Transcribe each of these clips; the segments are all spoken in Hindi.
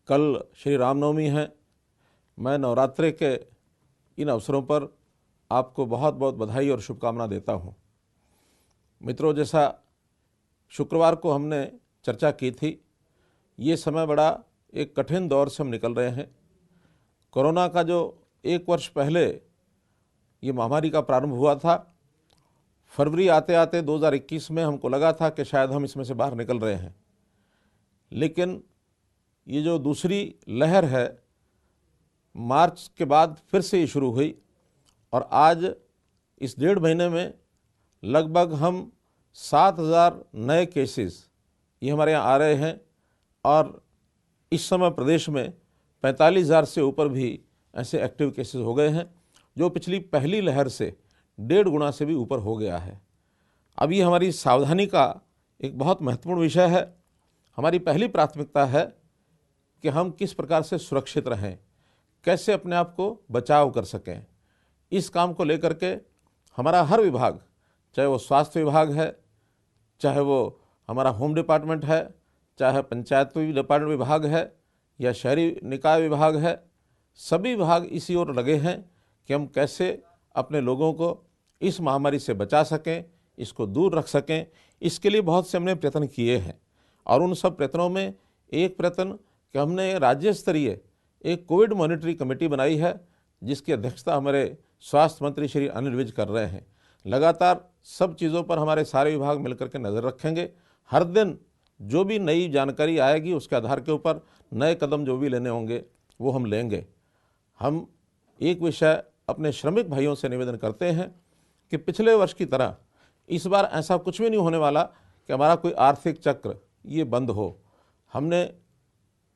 कल श्री रामनवमी है। मैं नवरात्रे के इन अवसरों पर आपको बहुत बहुत बधाई और शुभकामना देता हूँ। मित्रों, जैसा शुक्रवार को हमने चर्चा की थी, ये समय बड़ा एक कठिन दौर से हम निकल रहे हैं। कोरोना का जो 1 वर्ष पहले ये महामारी का प्रारंभ हुआ था, फरवरी आते आते 2021 में हमको लगा था कि शायद हम इसमें से बाहर निकल रहे हैं, लेकिन ये जो दूसरी लहर है, मार्च के बाद फिर से ये शुरू हुई और आज इस 1.5 महीने में लगभग हम 7,000 नए केसेस ये हमारे यहाँ आ रहे हैं और इस समय प्रदेश में 45,000 से ऊपर भी ऐसे एक्टिव केसेस हो गए हैं, जो पिछली पहली लहर से 1.5 गुना से भी ऊपर हो गया है। अब ये हमारी सावधानी का एक बहुत महत्वपूर्ण विषय है। हमारी पहली प्राथमिकता है कि हम किस प्रकार से सुरक्षित रहें, कैसे अपने आप को बचाव कर सकें। इस काम को लेकर के हमारा हर विभाग, चाहे वो स्वास्थ्य विभाग है, चाहे वो हमारा होम डिपार्टमेंट है, चाहे पंचायत डिपार्टमेंट विभाग है या शहरी निकाय विभाग है, सभी विभाग इसी ओर लगे हैं कि हम कैसे अपने लोगों को इस महामारी से बचा सकें, इसको दूर रख सकें। इसके लिए बहुत से हमने प्रयत्न किए हैं और उन सब प्रयत्नों में एक प्रयत्न कि हमने राज्य स्तरीय एक कोविड मॉनिटरिंग कमेटी बनाई है, जिसकी अध्यक्षता हमारे स्वास्थ्य मंत्री श्री अनिल विज कर रहे हैं। लगातार सब चीज़ों पर हमारे सारे विभाग मिलकर के नज़र रखेंगे। हर दिन जो भी नई जानकारी आएगी उसके आधार के ऊपर नए कदम जो भी लेने होंगे वो हम लेंगे। हम एक विषय अपने श्रमिक भाइयों से निवेदन करते हैं कि पिछले वर्ष की तरह इस बार ऐसा कुछ भी नहीं होने वाला कि हमारा कोई आर्थिक चक्र ये बंद हो। हमने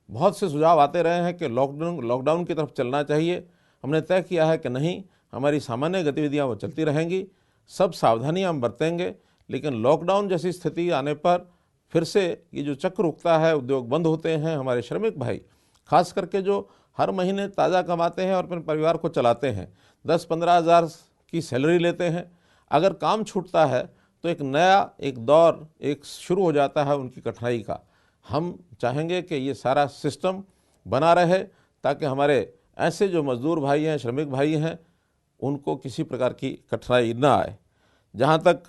बहुत से सुझाव आते रहे हैं कि लॉकडाउन की तरफ चलना चाहिए। हमने तय किया है कि नहीं, हमारी सामान्य गतिविधियां वो चलती रहेंगी, सब सावधानियां हम बरतेंगे, लेकिन लॉकडाउन जैसी स्थिति आने पर फिर से ये जो चक्र रुकता है, उद्योग बंद होते हैं। हमारे श्रमिक भाई खास करके जो हर महीने ताज़ा कमाते हैं और अपने परिवार को चलाते हैं, 10-15 हज़ार की सैलरी लेते हैं, अगर काम छूटता है तो एक नया एक दौर एक शुरू हो जाता है उनकी कठिनाई का। हम चाहेंगे कि ये सारा सिस्टम बना रहे ताकि हमारे ऐसे जो मजदूर भाई हैं, श्रमिक भाई हैं, उनको किसी प्रकार की कठिनाई ना आए। जहाँ तक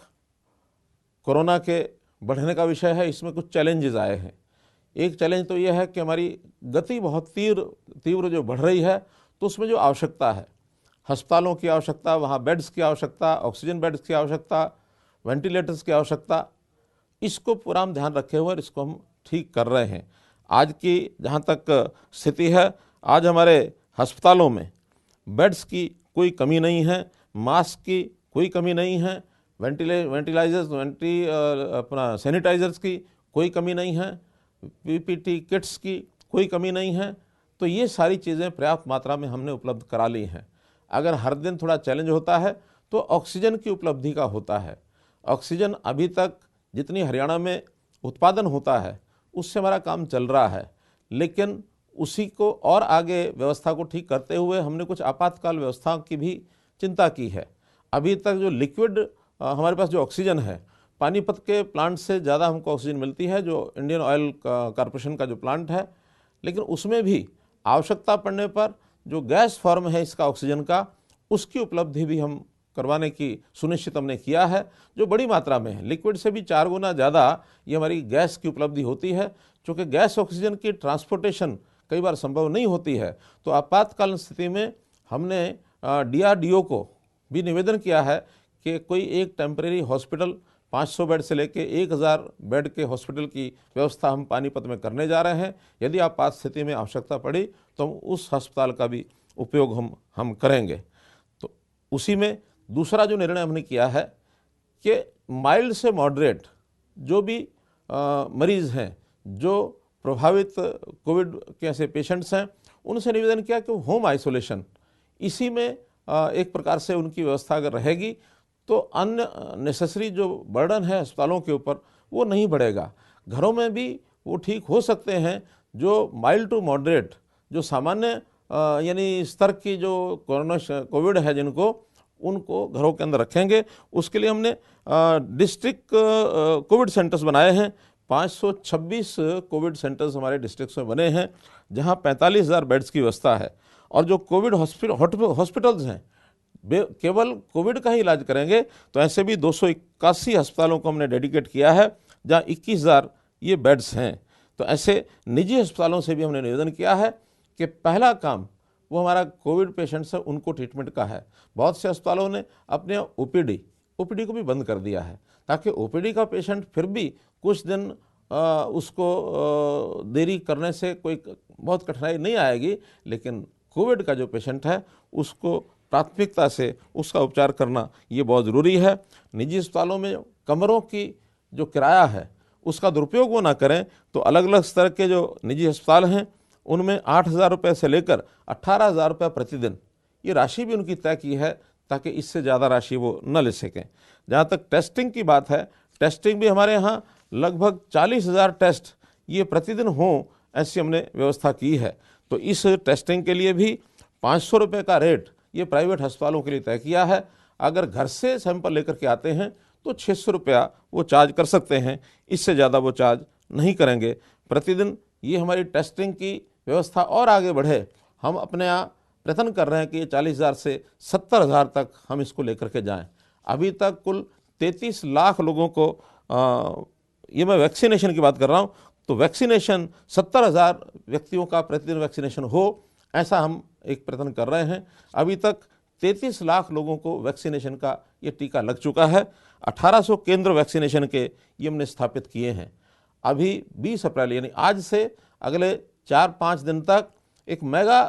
कोरोना के बढ़ने का विषय है, इसमें कुछ चैलेंजेस आए हैं। एक चैलेंज तो यह है कि हमारी गति बहुत तीव्र जो बढ़ रही है, तो उसमें जो आवश्यकता है, अस्पतालों की आवश्यकता, वहाँ बेड्स की आवश्यकता, ऑक्सीजन बेड्स की आवश्यकता, वेंटिलेटर्स की आवश्यकता, इसको पूरा हम ध्यान रखे हुए इसको हम ठीक कर रहे हैं। आज की जहाँ तक स्थिति है, आज हमारे अस्पतालों में बेड्स की कोई कमी नहीं है, मास्क की कोई कमी नहीं है, अपना सैनिटाइजर्स की कोई कमी नहीं है, पीपीटी किट्स की कोई कमी नहीं है। तो ये सारी चीज़ें पर्याप्त मात्रा में हमने उपलब्ध करा ली हैं। अगर हर दिन थोड़ा चैलेंज होता है तो ऑक्सीजन की उपलब्धि का होता है। ऑक्सीजन अभी तक जितनी हरियाणा में उत्पादन होता है उससे हमारा काम चल रहा है, लेकिन उसी को और आगे व्यवस्था को ठीक करते हुए हमने कुछ आपातकाल व्यवस्थाओं की भी चिंता की है। अभी तक जो लिक्विड हमारे पास जो ऑक्सीजन है, पानीपत के प्लांट से ज़्यादा हमको ऑक्सीजन मिलती है, जो इंडियन ऑयल कॉरपोरेशन का जो प्लांट है, लेकिन उसमें भी आवश्यकता पड़ने पर जो गैस फॉर्म है इसका ऑक्सीजन का, उसकी उपलब्धि भी हम करवाने की सुनिश्चित हमने किया है, जो बड़ी मात्रा में है। लिक्विड से भी 4 गुना ज़्यादा ये हमारी गैस की उपलब्धि होती है। चूँकि गैस ऑक्सीजन की ट्रांसपोर्टेशन कई बार संभव नहीं होती है, तो आपातकालीन स्थिति में हमने DRDO को भी निवेदन किया है कि कोई एक टेम्परेरी हॉस्पिटल 500 बेड से लेके 1,000 बेड के हॉस्पिटल की व्यवस्था हम पानीपत में करने जा रहे हैं। यदि आपात स्थिति में आवश्यकता पड़ी तो हम उस अस्पताल का भी उपयोग हम करेंगे। तो उसी में दूसरा जो निर्णय हमने किया है कि माइल्ड से मॉडरेट जो भी मरीज़ हैं, जो प्रभावित कोविड के ऐसे पेशेंट्स हैं, उनसे निवेदन किया कि होम आइसोलेशन, इसी में एक प्रकार से उनकी व्यवस्था अगर रहेगी तो अन्य नेसेसरी जो बर्डन है अस्पतालों के ऊपर वो नहीं बढ़ेगा। घरों में भी वो ठीक हो सकते हैं। जो माइल्ड टू मॉडरेट, जो सामान्य यानी स्तर की जो कोविड है जिनको, उनको घरों के अंदर रखेंगे। उसके लिए हमने डिस्ट्रिक्ट कोविड सेंटर्स बनाए हैं। 526 कोविड सेंटर्स हमारे डिस्ट्रिक्ट में बने हैं, जहां 45,000 बेड्स की व्यवस्था है। और जो कोविड हॉस्पिटल्स हैं, केवल कोविड का ही इलाज करेंगे तो ऐसे भी 281 अस्पतालों को हमने डेडिकेट किया है, जहां 21,000 ये बेड्स हैं। तो ऐसे निजी अस्पतालों से भी हमने निवेदन किया है कि पहला काम वो हमारा कोविड पेशेंट्स है उनको ट्रीटमेंट का है। बहुत से अस्पतालों ने अपने ओपीडी को भी बंद कर दिया है, ताकि ओपीडी का पेशेंट फिर भी कुछ दिन उसको देरी करने से कोई बहुत कठिनाई नहीं आएगी, लेकिन कोविड का जो पेशेंट है उसको प्राथमिकता से उसका उपचार करना ये बहुत ज़रूरी है। निजी अस्पतालों में कमरों की जो किराया है उसका दुरुपयोग वो ना करें। तो अलग अलग स्तर के जो निजी अस्पताल हैं उनमें 8,000 रुपये से लेकर 18,000 रुपये प्रतिदिन ये राशि भी उनकी तय की है, ताकि इससे ज़्यादा राशि वो न ले सकें। जहाँ तक टेस्टिंग की बात है, टेस्टिंग भी हमारे यहाँ लगभग 40,000 टेस्ट ये प्रतिदिन हों, ऐसी हमने व्यवस्था की है। तो इस टेस्टिंग के लिए भी 500 रुपये का रेट ये प्राइवेट अस्पतालों के लिए तय किया है। अगर घर से सैंपल लेकर के आते हैं तो 600 रुपया वो चार्ज कर सकते हैं, इससे ज़्यादा वो चार्ज नहीं करेंगे प्रतिदिन। ये हमारी टेस्टिंग की व्यवस्था और आगे बढ़े, हम अपने यहाँ प्रयत्न कर रहे हैं कि ये 40,000 से 70,000 तक हम इसको लेकर के जाएं। अभी तक कुल 33 लाख लोगों को ये मैं वैक्सीनेशन की बात कर रहा हूँ, तो वैक्सीनेशन 70,000 व्यक्तियों का प्रतिदिन वैक्सीनेशन हो, ऐसा हम एक प्रयत्न कर रहे हैं। अभी तक 33 लाख लोगों को वैक्सीनेशन का ये टीका लग चुका है। 1800 केंद्र वैक्सीनेशन के ये हमने स्थापित किए हैं। अभी 20 अप्रैल यानी आज से अगले 4-5 दिन तक एक मेगा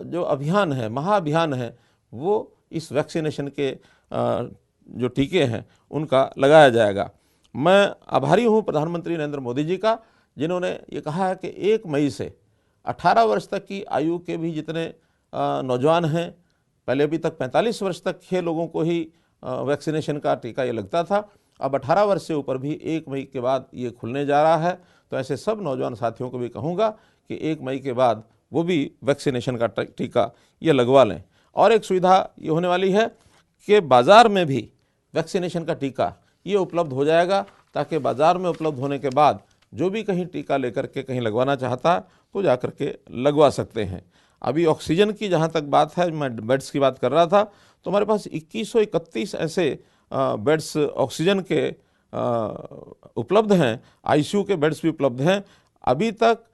जो अभियान है, महाअभियान है, वो इस वैक्सीनेशन के जो टीके हैं उनका लगाया जाएगा। मैं आभारी हूँ प्रधानमंत्री नरेंद्र मोदी जी का, जिन्होंने ये कहा है कि 1 मई से 18 वर्ष तक की आयु के भी जितने नौजवान हैं, पहले अभी तक 45 वर्ष तक के लोगों को ही वैक्सीनेशन का टीका ये लगता था, अब 18 वर्ष से ऊपर भी 1 मई के बाद ये खुलने जा रहा है। तो ऐसे सब नौजवान साथियों को भी कहूँगा कि 1 मई के बाद वो भी वैक्सीनेशन का टीका ये लगवा लें। और एक सुविधा ये होने वाली है कि बाज़ार में भी वैक्सीनेशन का टीका ये उपलब्ध हो जाएगा, ताकि बाज़ार में उपलब्ध होने के बाद जो भी कहीं टीका लेकर के कहीं लगवाना चाहता है तो जा कर के लगवा सकते हैं। अभी ऑक्सीजन की जहाँ तक बात है, मैं बेड्स की बात कर रहा था, तो हमारे पास 2131 ऐसे बेड्स ऑक्सीजन के उपलब्ध हैं, आईसीयू के बेड्स भी उपलब्ध हैं। अभी तक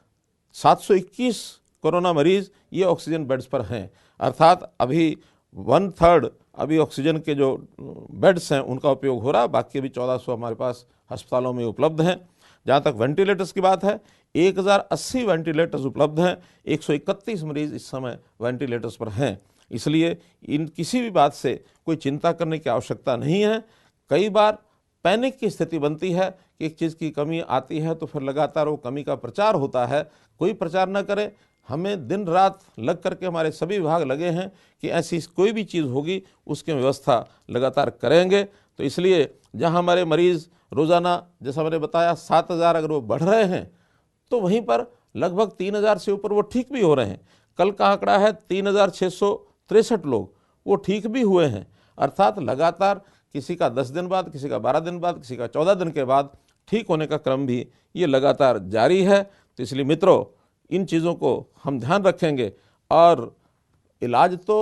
721 कोरोना मरीज ये ऑक्सीजन बेड्स पर हैं, अर्थात अभी 1/3 अभी ऑक्सीजन के जो बेड्स हैं उनका उपयोग हो रहा है, बाकी अभी 1400 हमारे पास अस्पतालों में उपलब्ध हैं। जहाँ तक वेंटिलेटर्स की बात है, 1080 वेंटिलेटर्स उपलब्ध हैं, 131 मरीज इस समय वेंटिलेटर्स पर हैं। इसलिए इन किसी भी बात से कोई चिंता करने की आवश्यकता नहीं है। कई बार पैनिक की स्थिति बनती है कि एक चीज़ की कमी आती है तो फिर लगातार वो कमी का प्रचार होता है। कोई प्रचार न करे, हमें दिन रात लग करके हमारे सभी विभाग लगे हैं कि ऐसी कोई भी चीज़ होगी उसकी व्यवस्था लगातार करेंगे। तो इसलिए जहां हमारे मरीज़ रोज़ाना, जैसा मैंने बताया, 7,000 अगर वो बढ़ रहे हैं तो वहीं पर लगभग 3,000 से ऊपर वो ठीक भी हो रहे हैं। कल का आंकड़ा है 3,663 लोग वो ठीक भी हुए हैं। अर्थात लगातार किसी का 10 दिन बाद, किसी का 12 दिन बाद, किसी का 14 दिन के बाद ठीक होने का क्रम भी ये लगातार जारी है। तो इसलिए मित्रों, इन चीज़ों को हम ध्यान रखेंगे और इलाज तो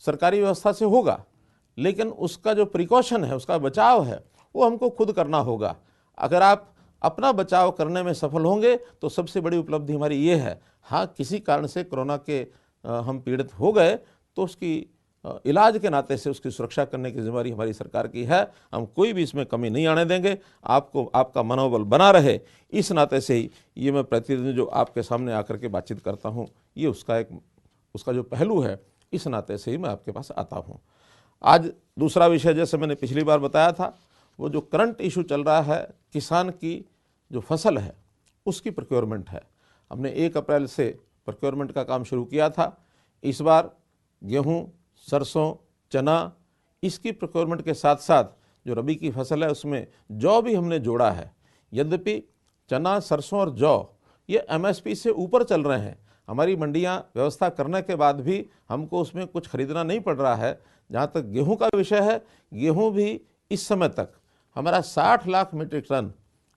सरकारी व्यवस्था से होगा, लेकिन उसका जो प्रिकॉशन है, उसका बचाव है, वो हमको खुद करना होगा। अगर आप अपना बचाव करने में सफल होंगे तो सबसे बड़ी उपलब्धि हमारी ये है। हाँ, किसी कारण से कोरोना के हम पीड़ित हो गए तो उसकी इलाज के नाते से उसकी सुरक्षा करने की जिम्मेदारी हमारी सरकार की है। हम कोई भी इसमें कमी नहीं आने देंगे। आपको आपका मनोबल बना रहे, इस नाते से ही ये मैं प्रतिदिन जो आपके सामने आकर के बातचीत करता हूँ, ये उसका जो पहलू है, इस नाते से ही मैं आपके पास आता हूँ। आज दूसरा विषय, जैसे मैंने पिछली बार बताया था, वो जो करंट इशू चल रहा है, किसान की जो फसल है उसकी प्रोक्योरमेंट है। हमने 1 अप्रैल से प्रोक्योरमेंट का काम शुरू किया था। इस बार गेहूं, सरसों, चना, इसकी प्रोक्योरमेंट के साथ साथ जो रबी की फसल है उसमें जौ भी हमने जोड़ा है। यद्यपि चना, सरसों और जौ ये एमएसपी से ऊपर चल रहे हैं, हमारी मंडियां व्यवस्था करने के बाद भी हमको उसमें कुछ खरीदना नहीं पड़ रहा है। जहाँ तक गेहूं का विषय है, गेहूं भी इस समय तक हमारा 60 लाख मीट्रिक टन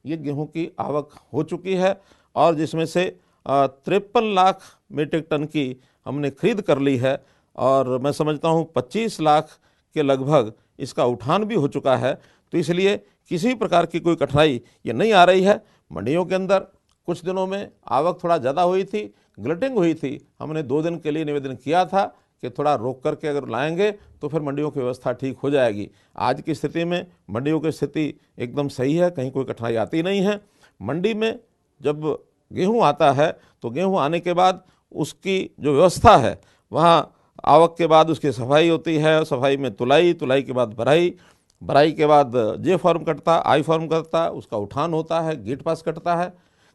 ये गेहूं की आवक हो चुकी है और जिसमें से 53 लाख मीट्रिक टन की हमने खरीद कर ली है और मैं समझता हूं 25 लाख के लगभग इसका उठान भी हो चुका है। तो इसलिए किसी प्रकार की कोई कठिनाई ये नहीं आ रही है। मंडियों के अंदर कुछ दिनों में आवक थोड़ा ज़्यादा हुई थी, ग्लटिंग हुई थी। हमने 2 दिन के लिए निवेदन किया था कि थोड़ा रोक करके अगर लाएंगे तो फिर मंडियों की व्यवस्था ठीक हो जाएगी। आज की स्थिति में मंडियों की स्थिति एकदम सही है, कहीं कोई कठिनाई आती नहीं है। मंडी में जब गेहूं आता है तो गेहूं आने के बाद उसकी जो व्यवस्था है, वहाँ आवक के बाद उसकी सफाई होती है, सफाई में तुलाई, तुलाई के बाद भराई, भराई के बाद जे फॉर्म कटता, आई फॉर्म कटता, उसका उठान होता है, गेट पास कटता है।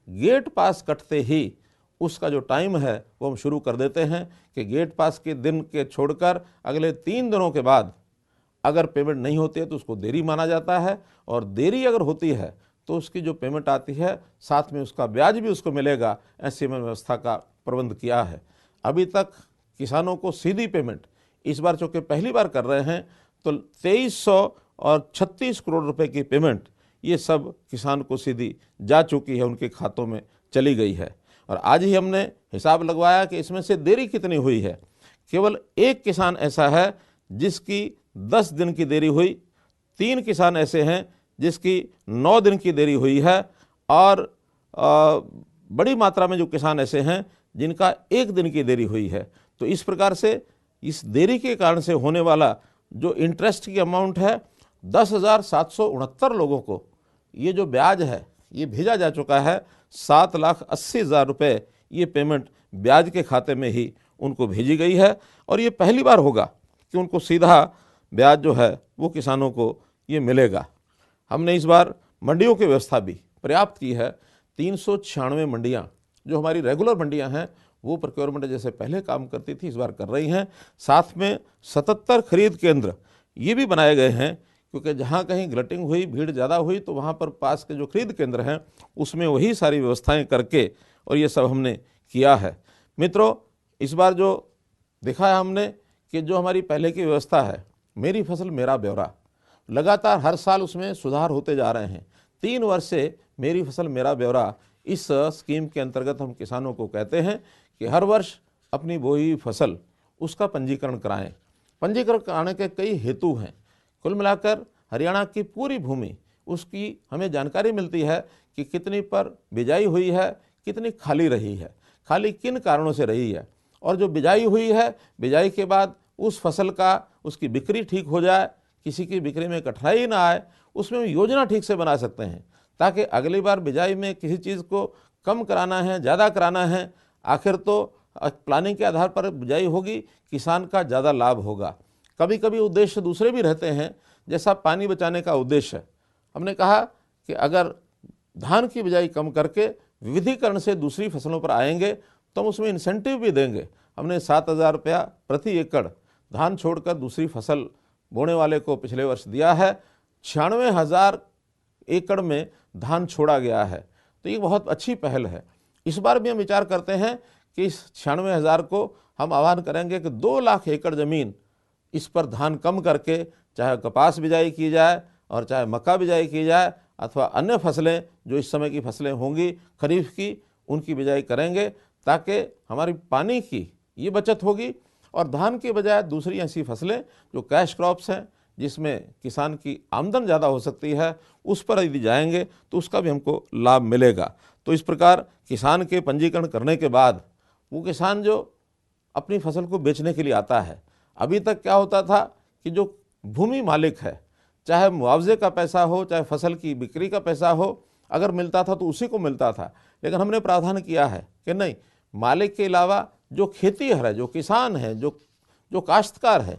गेट पास कटते ही उसका जो टाइम है वो हम शुरू कर देते हैं कि गेट पास के दिन के छोड़कर अगले 3 दिनों के बाद अगर पेमेंट नहीं होती है तो उसको देरी माना जाता है, और देरी अगर होती है तो उसकी जो पेमेंट आती है साथ में उसका ब्याज भी उसको मिलेगा। ऐसी में व्यवस्था का प्रबंध किया है। अभी तक किसानों को सीधी पेमेंट इस बार चूँकि पहली बार कर रहे हैं तो 2336 करोड़ रुपए की पेमेंट ये सब किसान को सीधी जा चुकी है, उनके खातों में चली गई है। और आज ही हमने हिसाब लगवाया कि इसमें से देरी कितनी हुई है। केवल एक किसान ऐसा है जिसकी 10 दिन की देरी हुई, 3 किसान ऐसे हैं जिसकी 9 दिन की देरी हुई है, और बड़ी मात्रा में जो किसान ऐसे हैं जिनका 1 दिन की देरी हुई है। तो इस प्रकार से इस देरी के कारण से होने वाला जो इंटरेस्ट की अमाउंट है 10,769 लोगों को ये जो ब्याज है ये भेजा जा चुका है। 7,80,000 रुपये ये पेमेंट ब्याज के खाते में ही उनको भेजी गई है, और ये पहली बार होगा कि उनको सीधा ब्याज जो है वो किसानों को ये मिलेगा। हमने इस बार मंडियों की व्यवस्था भी पर्याप्त की है। 396 मंडियाँ जो हमारी रेगुलर मंडियाँ हैं वो प्रोक्योरमेंट जैसे पहले काम करती थी इस बार कर रही हैं। साथ में 77 खरीद केंद्र ये भी बनाए गए हैं, क्योंकि जहाँ कहीं ग्लटिंग हुई, भीड़ ज़्यादा हुई, तो वहाँ पर पास के जो खरीद केंद्र हैं उसमें वही सारी व्यवस्थाएं करके और ये सब हमने किया है। मित्रों, इस बार जो देखा है हमने कि जो हमारी पहले की व्यवस्था है मेरी फसल मेरा ब्यौरा, लगातार हर साल उसमें सुधार होते जा रहे हैं। 3 वर्ष से मेरी फसल मेरा ब्यौरा इस स्कीम के अंतर्गत हम किसानों को कहते हैं कि हर वर्ष अपनी बोई हुई फसल उसका पंजीकरण कराएं। पंजीकरण कराने के कई हेतु हैं। कुल मिलाकर हरियाणा की पूरी भूमि उसकी हमें जानकारी मिलती है कि कितनी पर बिजाई हुई है, कितनी खाली रही है, खाली किन कारणों से रही है, और जो बिजाई हुई है बिजाई के बाद उस फसल का उसकी बिक्री ठीक हो जाए, किसी की बिक्री में कठिनाई ना आए, उसमें हम योजना ठीक से बना सकते हैं ताकि अगली बार बिजाई में किसी चीज़ को कम कराना है, ज़्यादा कराना है, आखिर तो प्लानिंग के आधार पर बिजाई होगी, किसान का ज़्यादा लाभ होगा। कभी कभी उद्देश्य दूसरे भी रहते हैं, जैसा पानी बचाने का उद्देश्य है। हमने कहा कि अगर धान की बिजाई कम करके विविधीकरण से दूसरी फसलों पर आएंगे तो हम उसमें इंसेंटिव भी देंगे। हमने 7,000 रुपया प्रति एकड़ धान छोड़कर दूसरी फसल बोने वाले को पिछले वर्ष दिया है। 96,000 एकड़ में धान छोड़ा गया है, तो ये बहुत अच्छी पहल है। इस बार भी हम विचार करते हैं कि इस 96,000 को हम आह्वान करेंगे कि 2 लाख एकड़ ज़मीन इस पर धान कम करके चाहे कपास बिजाई की जाए और चाहे मक्का बिजाई की जाए अथवा अन्य फसलें जो इस समय की फसलें होंगी खरीफ की, उनकी बिजाई करेंगे ताकि हमारी पानी की ये बचत होगी, और धान के बजाय दूसरी ऐसी फसलें जो कैश क्रॉप्स हैं जिसमें किसान की आमदन ज़्यादा हो सकती है उस पर यदि जाएंगे तो उसका भी हमको लाभ मिलेगा। तो इस प्रकार किसान के पंजीकरण करने के बाद वो किसान जो अपनी फसल को बेचने के लिए आता है, अभी तक क्या होता था कि जो भूमि मालिक है, चाहे मुआवजे का पैसा हो चाहे फसल की बिक्री का पैसा हो, अगर मिलता था तो उसी को मिलता था। लेकिन हमने प्रावधान किया है कि नहीं, मालिक के अलावा जो खेतीहर है, जो किसान है, जो काश्तकार है,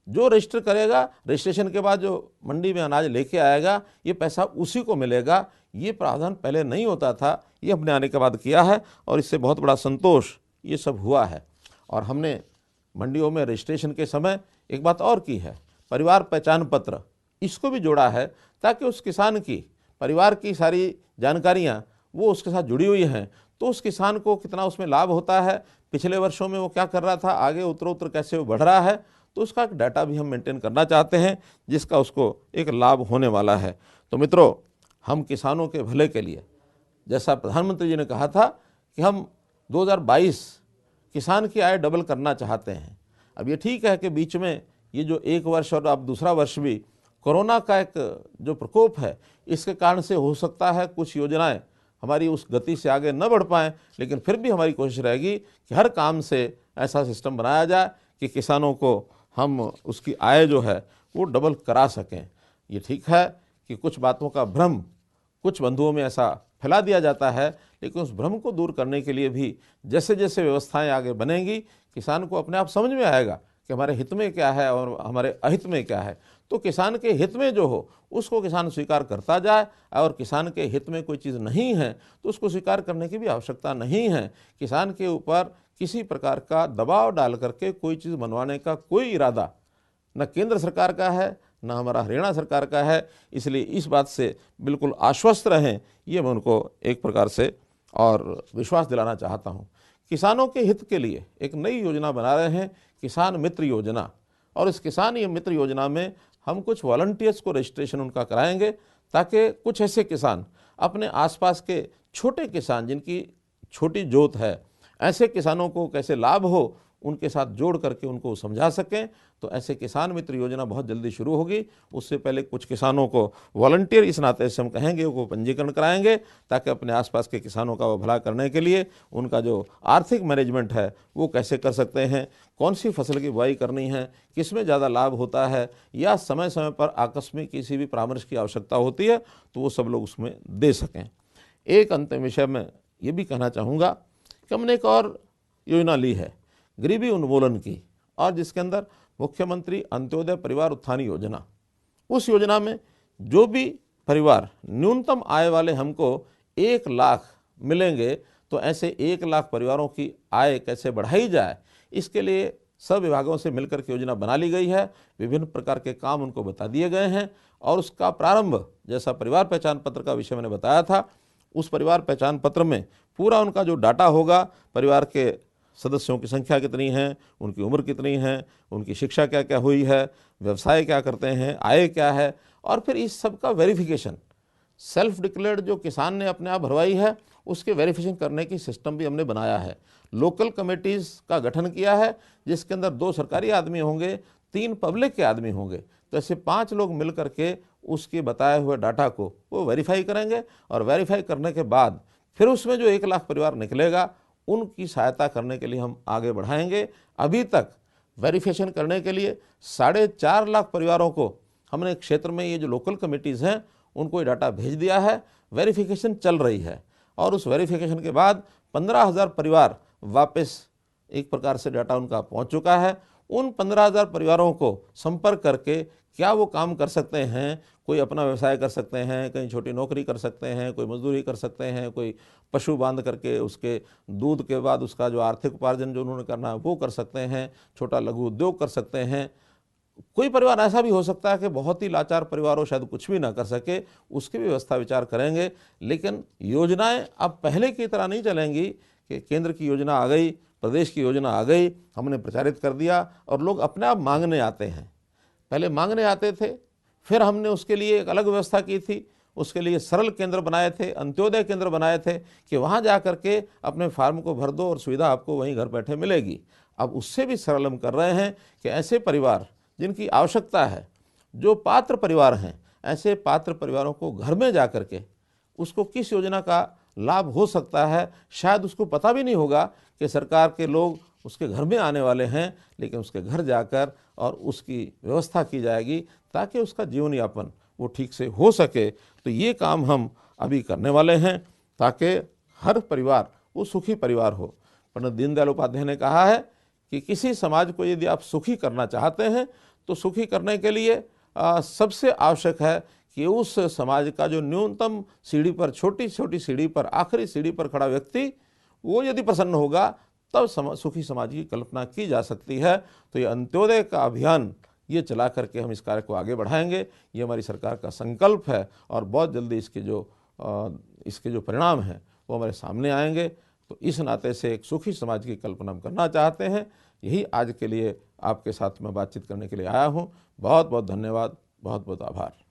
जो रजिस्टर करेगा, रजिस्ट्रेशन के बाद जो मंडी में अनाज लेके आएगा ये पैसा उसी को मिलेगा। ये प्रावधान पहले नहीं होता था, ये हमने आने के बाद किया है और इससे बहुत बड़ा संतोष ये सब हुआ है। और हमने मंडियों में रजिस्ट्रेशन के समय एक बात और की है, परिवार पहचान पत्र इसको भी जोड़ा है ताकि उस किसान की परिवार की सारी जानकारियाँ वो उसके साथ जुड़ी हुई हैं, तो उस किसान को कितना उसमें लाभ होता है, पिछले वर्षों में वो क्या कर रहा था, आगे उत्तरोत्तर कैसे वो बढ़ रहा है, तो उसका एक डाटा भी हम मेंटेन करना चाहते हैं जिसका उसको एक लाभ होने वाला है। तो मित्रों, हम किसानों के भले के लिए, जैसा प्रधानमंत्री जी ने कहा था कि हम 2022 किसान की आय डबल करना चाहते हैं। अब ये ठीक है कि बीच में ये जो एक वर्ष और अब दूसरा वर्ष भी कोरोना का एक जो प्रकोप है, इसके कारण से हो सकता है कुछ योजनाएं हमारी उस गति से आगे न बढ़ पाएँ, लेकिन फिर भी हमारी कोशिश रहेगी कि हर काम से ऐसा सिस्टम बनाया जाए कि किसानों को हम उसकी आय जो है वो डबल करा सकें। ये ठीक है कि कुछ बातों का भ्रम कुछ बंधुओं में ऐसा फैला दिया जाता है, लेकिन उस भ्रम को दूर करने के लिए भी जैसे जैसे व्यवस्थाएं आगे बनेंगी, किसान को अपने आप समझ में आएगा कि हमारे हित में क्या है और हमारे अहित में क्या है। तो किसान के हित में जो हो उसको किसान स्वीकार करता जाए, और किसान के हित में कोई चीज़ नहीं है तो उसको स्वीकार करने की भी आवश्यकता नहीं है। किसान के ऊपर किसी प्रकार का दबाव डाल करके कोई चीज़ बनवाने का कोई इरादा न केंद्र सरकार का है, न हमारा हरियाणा सरकार का है। इसलिए इस बात से बिल्कुल आश्वस्त रहें, ये मैं उनको एक प्रकार से और विश्वास दिलाना चाहता हूँ। किसानों के हित के लिए एक नई योजना बना रहे हैं, किसान मित्र योजना। और इस किसान मित्र योजना में हम कुछ वॉलंटियर्स को रजिस्ट्रेशन उनका कराएंगे, ताकि कुछ ऐसे किसान अपने आसपास के छोटे किसान जिनकी छोटी जोत है, ऐसे किसानों को कैसे लाभ हो उनके साथ जोड़ करके उनको समझा सकें। तो ऐसे किसान मित्र योजना बहुत जल्दी शुरू होगी। उससे पहले कुछ किसानों को वॉलंटियर इस नाते से हम कहेंगे वो पंजीकरण कराएंगे, ताकि अपने आसपास के किसानों का वो भला करने के लिए उनका जो आर्थिक मैनेजमेंट है वो कैसे कर सकते हैं, कौन सी फसल की बुआई करनी है, किस में ज़्यादा लाभ होता है, या समय समय पर आकस्मिक किसी भी परामर्श की आवश्यकता होती है तो वो सब लोग उसमें दे सकें। एक अंतिम विषय में ये भी कहना चाहूँगा कि हमने एक और योजना ली है गरीबी उन्मूलन की, और जिसके अंदर मुख्यमंत्री अंत्योदय परिवार उत्थान योजना। उस योजना में जो भी परिवार न्यूनतम आय वाले हमको 1 लाख मिलेंगे, तो ऐसे 1 लाख परिवारों की आय कैसे बढ़ाई जाए, इसके लिए सब विभागों से मिलकर के योजना बना ली गई है। विभिन्न प्रकार के काम उनको बता दिए गए हैं, और उसका प्रारंभ जैसा परिवार पहचान पत्र का विषय मैंने बताया था, उस परिवार पहचान पत्र में पूरा उनका जो डाटा होगा, परिवार के सदस्यों की संख्या कितनी है, उनकी उम्र कितनी है, उनकी शिक्षा क्या क्या हुई है, व्यवसाय क्या करते हैं, आय क्या है, और फिर इस सब का वेरिफिकेशन सेल्फ डिक्लेयर्ड जो किसान ने अपने आप भरवाई है उसके वेरिफिकेशन करने की सिस्टम भी हमने बनाया है। लोकल कमेटीज़ का गठन किया है, जिसके अंदर 2 सरकारी आदमी होंगे, 3 पब्लिक के आदमी होंगे। तो ऐसे 5 लोग मिल करके उसके बताए हुए डाटा को वो वेरीफाई करेंगे, और वेरीफाई करने के बाद फिर उसमें जो 1 लाख परिवार निकलेगा उनकी सहायता करने के लिए हम आगे बढ़ाएंगे। अभी तक वेरिफिकेशन करने के लिए 4.5 लाख परिवारों को हमने क्षेत्र में ये जो लोकल कमेटीज़ हैं उनको ये डाटा भेज दिया है। वेरिफिकेशन चल रही है, और उस वेरिफिकेशन के बाद 15,000 परिवार वापस एक प्रकार से डाटा उनका पहुंच चुका है। उन 15,000 परिवारों को संपर्क करके क्या वो काम कर सकते हैं, कोई अपना व्यवसाय कर सकते हैं, कहीं छोटी नौकरी कर सकते हैं, कोई मजदूरी कर सकते हैं, कोई पशु बांध करके उसके दूध के बाद उसका जो आर्थिक उपार्जन जो उन्होंने करना है वो कर सकते हैं, छोटा लघु उद्योग कर सकते हैं। कोई परिवार ऐसा भी हो सकता है कि बहुत ही लाचार परिवार हो, शायद कुछ भी ना कर सके, उसकी भी व्यवस्था विचार करेंगे। लेकिन योजनाएं अब पहले की तरह नहीं चलेंगी कि केंद्र की योजना आ गई, प्रदेश की योजना आ गई, हमने प्रचारित कर दिया और लोग अपने आप मांगने आते हैं। पहले मांगने आते थे, फिर हमने उसके लिए एक अलग व्यवस्था की थी, उसके लिए सरल केंद्र बनाए थे, अंत्योदय केंद्र बनाए थे कि वहाँ जा कर के अपने फार्म को भर दो और सुविधा आपको वहीं घर बैठे मिलेगी। अब उससे भी सरल हम कर रहे हैं कि ऐसे परिवार जिनकी आवश्यकता है, जो पात्र परिवार हैं, ऐसे पात्र परिवारों को घर में जा कर के उसको किस योजना का लाभ हो सकता है, शायद उसको पता भी नहीं होगा कि सरकार के लोग उसके घर में आने वाले हैं, लेकिन उसके घर जाकर और उसकी व्यवस्था की जाएगी ताकि उसका जीवन यापन वो ठीक से हो सके। तो ये काम हम अभी करने वाले हैं ताकि हर परिवार वो सुखी परिवार हो। पंडित दीनदयाल उपाध्याय ने कहा है कि किसी समाज को यदि आप सुखी करना चाहते हैं तो सुखी करने के लिए सबसे आवश्यक है कि उस समाज का जो न्यूनतम सीढ़ी पर, छोटी छोटी सीढ़ी पर, आखिरी सीढ़ी पर खड़ा व्यक्ति वो यदि प्रसन्न होगा तब सुखी समाज की कल्पना की जा सकती है। तो ये अंत्योदय का अभियान ये चला करके हम इस कार्य को आगे बढ़ाएंगे, ये हमारी सरकार का संकल्प है और बहुत जल्दी इसके जो परिणाम हैं वो हमारे सामने आएंगे। तो इस नाते से एक सुखी समाज की कल्पना हम करना चाहते हैं। यही आज के लिए आपके साथ मैं बातचीत करने के लिए आया हूँ। बहुत बहुत धन्यवाद, बहुत बहुत आभार।